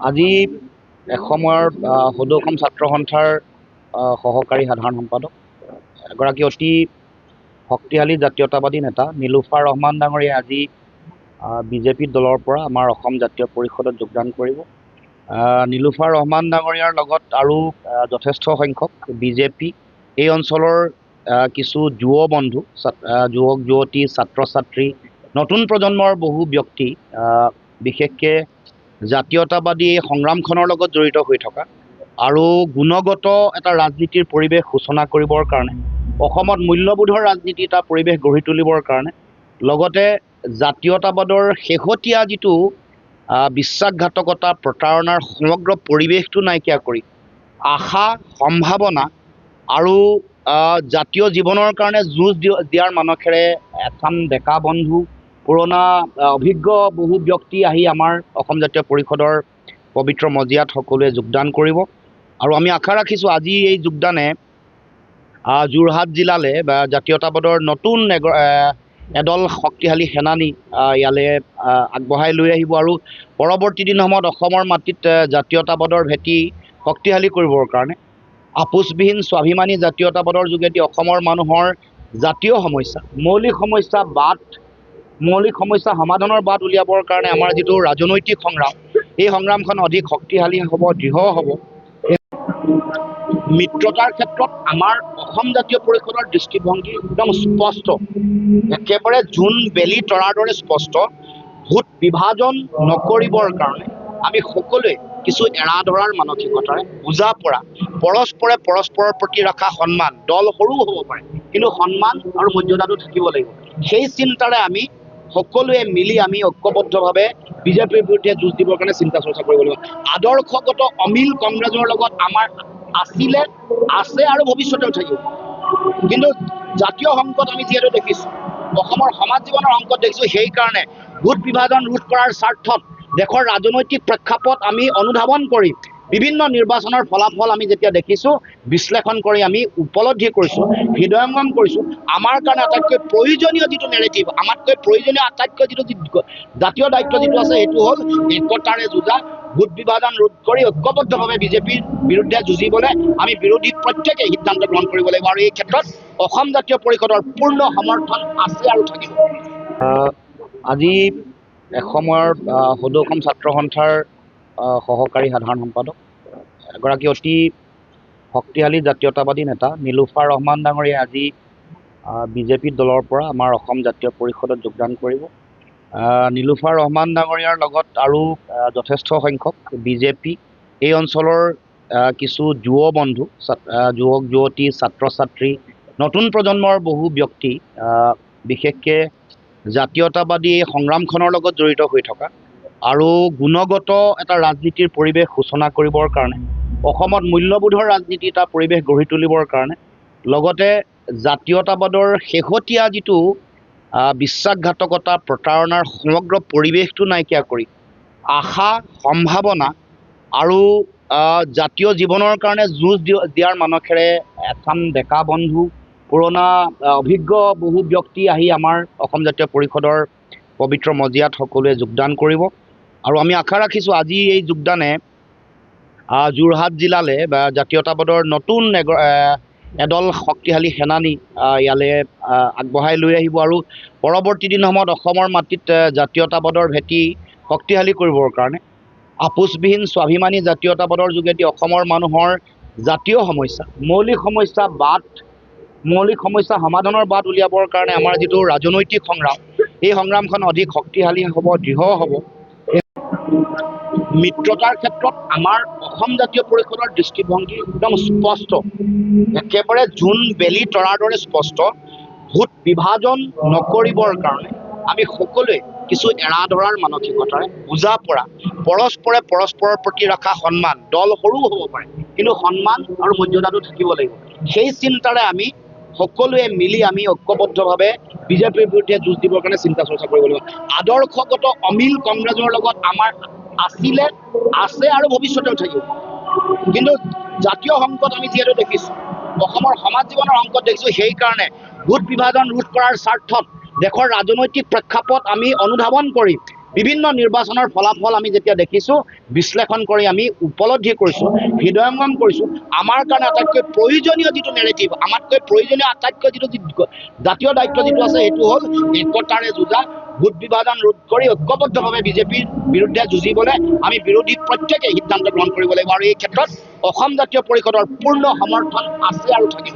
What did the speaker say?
আজি এসময়ৰ সদৌ অসম ছাত্ৰ সন্থাৰ সহকাৰী সাধাৰণ সম্পাদক এগৰাকী অতি শক্তিশালী জাতীয়তাবাদী নেতা নীলুফাৰ ৰহমান ডাঙৰীয়াই আজি বিজেপি দলৰ পৰা আমাৰ অসম জাতীয় পৰিষদত যোগদান কৰিব। নীলুফাৰ ৰহমান ডাঙৰীয়াৰ লগত আৰু যথেষ্ট সংখ্যক বিজেপি এই অঞ্চলৰ কিছু যুৱ বন্ধু, যুৱক যুৱতী, ছাত্ৰ ছাত্ৰী, নতুন প্ৰজন্মৰ বহু ব্যক্তি, বিশেষকৈ জাতীয়তাবাদী এই সংগ্ৰামখনৰ লগত জড়িত হৈ থকা আৰু গুণগত এটা ৰাজনীতিৰ পৰিৱেশ সূচনা কৰিবৰ কাৰণে, অসমত মূল্যবোধৰ ৰাজনীতি এটা পৰিৱেশ গঢ়ি তুলিবৰ কাৰণে, লগতে জাতীয়তাবাদৰ শেহতীয়া যিটো বিশ্বাসঘাতকতা, প্ৰতাৰণাৰ সমগ্ৰ পৰিৱেশটো নাইকিয়া কৰি আশা, সম্ভাৱনা আৰু জাতীয় জীৱনৰ কাৰণে যুঁজ দিয়াৰ মানসেৰে এচাম ডেকা বন্ধু, পুৰণা অভিজ্ঞ বহু ব্যক্তি আহি আমাৰ অসম জাতীয় পৰিষদৰ পবিত্ৰ মজিয়াত সকলোৱে যোগদান কৰিব। আৰু আমি আশা ৰাখিছোঁ আজি এই যোগদানে যোৰহাট জিলালৈ বা জাতীয়তাবাদৰ নতুন এদল শক্তিশালী সেনানী ইয়ালৈ আগবঢ়াই লৈ আহিব আৰু পৰৱৰ্তী দিনসমূহত অসমৰ মাটিত জাতীয়তাবাদৰ ভেটি শক্তিশালী কৰিবৰ কাৰণে আপোচবিহীন স্বাভিমানী জাতীয়তাবাদৰ যোগেদি অসমৰ মানুহৰ জাতীয় সমস্যা, মৌলিক সমস্যা সমাধানৰ বাট উলিয়াবৰ কাৰণে আমাৰ যিটো ৰাজনৈতিক সংগ্ৰাম, এই সংগ্ৰামখন অধিক শক্তিশালী হ'ব, দৃঢ় হ'ব। মিত্ৰতাৰ ক্ষেত্ৰত আমাৰ অসম জাতীয় পৰিষদৰ দৃষ্টিভংগী একদম স্পষ্ট, একেবাৰে জোন বেলি তৰাৰ দৰে স্পষ্ট। ভোট বিভাজন নকৰিবৰ কাৰণে আমি সকলোৱে কিছু এৰা ধৰাৰ মানসিকতাৰে বুজা পৰা, পৰস্পৰে পৰস্পৰৰ প্ৰতি ৰখা সন্মান, দল সৰু হ'ব পাৰে কিন্তু সন্মান আৰু মৰ্যাদাটো থাকিব লাগিব, সেই চিন্তাৰে আমি সকলোৱে মিলি আমি ঐক্যবদ্ধভাৱে বিজেপিৰ বিৰুদ্ধে যুঁজ দিবৰ কাৰণে চিন্তা চৰ্চা কৰিব লাগিব। আদৰ্শগত অমিল কংগ্ৰেছৰ লগত আমাৰ আছিলে, আছে আৰু ভৱিষ্যতেও থাকিব। কিন্তু জাতীয় সংকট আমি যিহেতু দেখিছোঁ, অসমৰ সমাজ জীৱনৰ সংকট দেখিছোঁ, সেইকাৰণে ভোট বিভাজন ৰোধ কৰাৰ স্বাৰ্থত দেশৰ ৰাজনৈতিক প্ৰেক্ষাপট আমি অনুধাৱন কৰি বিভিন্ন নিৰ্বাচনৰ ফলাফল আমি যেতিয়া দেখিছোঁ, বিশ্লেষণ কৰি আমি উপলব্ধি কৰিছোঁ, হৃদয়ঙ্গম কৰিছোঁ, আমাৰ কাৰণে আটাইতকৈ প্ৰয়োজনীয় যিটো নেৰেটিভ, আমাতকৈ প্ৰয়োজনীয় আটাইতকৈ যিটো জাতীয় দায়িত্ব যিটো আছে, সেইটো হ'ল একতাৰে যুঁজা, ভোট বিভাজন ৰোধ কৰি ঐক্যবদ্ধভাৱে বিজেপিৰ বিৰুদ্ধে যুঁজিবলৈ আমি বিৰোধী প্ৰত্যেকে সিদ্ধান্ত গ্ৰহণ কৰিব লাগিব আৰু এই ক্ষেত্ৰত অসম জাতীয় পৰিষদৰ পূৰ্ণ সমৰ্থন আছে আৰু থাকিব। আজি এসময়ৰ সদৌ অসম ছাত্ৰ সন্থাৰ সহকাৰী সাধাৰণ সম্পাদক এগৰাকী অতি শক্তিশালী জাতীয়তাবাদী নেতা নীলুফাৰ ৰহমান ডাঙৰীয়াই আজি বিজেপি দলৰ পৰা আমাৰ অসম জাতীয় পৰিষদত যোগদান কৰিব। নীলুফাৰ ৰহমান ডাঙৰীয়াৰ লগত আৰু যথেষ্ট সংখ্যক বিজেপি এই অঞ্চলৰ কিছু যুৱ বন্ধু, যুৱক যুৱতী, ছাত্ৰ ছাত্ৰী, নতুন প্ৰজন্মৰ বহু ব্যক্তি, বিশেষকৈ জাতীয়তাবাদী এই সংগ্ৰামখনৰ লগত জড়িত হৈ থকা আৰু গুণগত এটা ৰাজনীতিৰ পৰিৱেশ সূচনা কৰিবৰ কাৰণে, অসমত মূল্যবোধৰ ৰাজনীতি এটা পৰিৱেশ গঢ়ি তুলিবৰ কাৰণে, লগতে জাতীয়তাবাদৰ শেহতীয়া যিটো বিশ্বাসঘাতকতা, প্ৰতাৰণাৰ সমগ্ৰ পৰিৱেশটো নাইকিয়া কৰি আশা, সম্ভাৱনা আৰু জাতীয় জীৱনৰ কাৰণে যুঁজ দিয়াৰ মানসেৰে এচাম ডেকা বন্ধু, পুৰণা অভিজ্ঞ বহু ব্যক্তি আহি আমাৰ অসম জাতীয় পৰিষদৰ পবিত্ৰ মজিয়াত সকলোৱে যোগদান কৰিব। আৰু আমি আশা ৰাখিছোঁ আজি এই যোগদানে যোৰহাট জিলালৈ বা জাতীয়তাবাদৰ নতুন এদল শক্তিশালী সেনানী ইয়ালৈ আগবঢ়াই লৈ আহিব আৰু পৰৱৰ্তী দিনসমূহত অসমৰ মাটিত জাতীয়তাবাদৰ ভেটি শক্তিশালী কৰিবৰ কাৰণে আপোচবিহীন স্বাভিমানী জাতীয়তাবাদৰ যোগেদি অসমৰ মানুহৰ জাতীয় সমস্যা, মৌলিক সমস্যা সমাধানৰ বাট উলিয়াবৰ কাৰণে আমাৰ যিটো ৰাজনৈতিক সংগ্ৰাম, এই সংগ্ৰামখন অধিক শক্তিশালী হ'ব, দৃঢ় হ'ব। মিত্ৰতাৰ ক্ষেত্ৰত আমাৰ অসম জাতীয় পৰিষদৰ দৃষ্টিভংগী একদম স্পষ্ট, একেবাৰে জোন বেলি তৰাৰ দৰে স্পষ্ট। ভোট বিভাজন নকৰিবৰ কাৰণে আমি সকলোৱে কিছু এৰা ধৰাৰ মানসিকতাৰে বুজা পৰা, পৰস্পৰে পৰস্পৰৰ প্ৰতি ৰখা সন্মান, দল সৰু হ'ব পাৰে কিন্তু সন্মান আৰু মৰ্যাদাটো থাকিব লাগিব, সেই চিন্তাৰে আমি সকলোৱে মিলি আমি ঐক্যবদ্ধভাৱে বিজেপিৰ বিৰুদ্ধে যুঁজ দিবৰ কাৰণে চিন্তা চৰ্চা কৰিব লাগিব। আদৰ্শগত অমিল কংগ্ৰেছৰ লগত আমাৰ আছিলে, আছে আৰু ভৱিষ্যতেও থাকিব। কিন্তু জাতীয় সংকট আমি যিহেতু দেখিছোঁ, অসমৰ সমাজ জীৱনৰ সংকট দেখিছোঁ, সেইকাৰণে ভোট বিভাজন ৰোধ কৰাৰ স্বাৰ্থত দেশৰ ৰাজনৈতিক প্ৰেক্ষাপট আমি অনুধাৱন কৰি বিভিন্ন নিৰ্বাচনৰ ফলাফল আমি যেতিয়া দেখিছোঁ, বিশ্লেষণ কৰি আমি উপলব্ধি কৰিছোঁ, হৃদয়ঙ্গম কৰিছোঁ, আমাৰ কাৰণে আটাইতকৈ প্ৰয়োজনীয় যিটো নেৰেটিভ, আমাতকৈ প্ৰয়োজনীয় আটাইতকৈ যিটো জাতীয় দায়িত্ব যিটো আছে, সেইটো হ'ল একতাৰে যুঁজা, ভোট বিভাজন ৰোধ কৰি ঐক্যবদ্ধভাৱে বিজেপিৰ বিৰুদ্ধে যুঁজিবলৈ আমি বিৰোধী প্ৰত্যেকেই সিদ্ধান্ত গ্ৰহণ কৰিব লাগিব। আৰু এই ক্ষেত্ৰত অসম জাতীয় পৰিষদৰ পূৰ্ণ সমৰ্থন আছে আৰু থাকিব।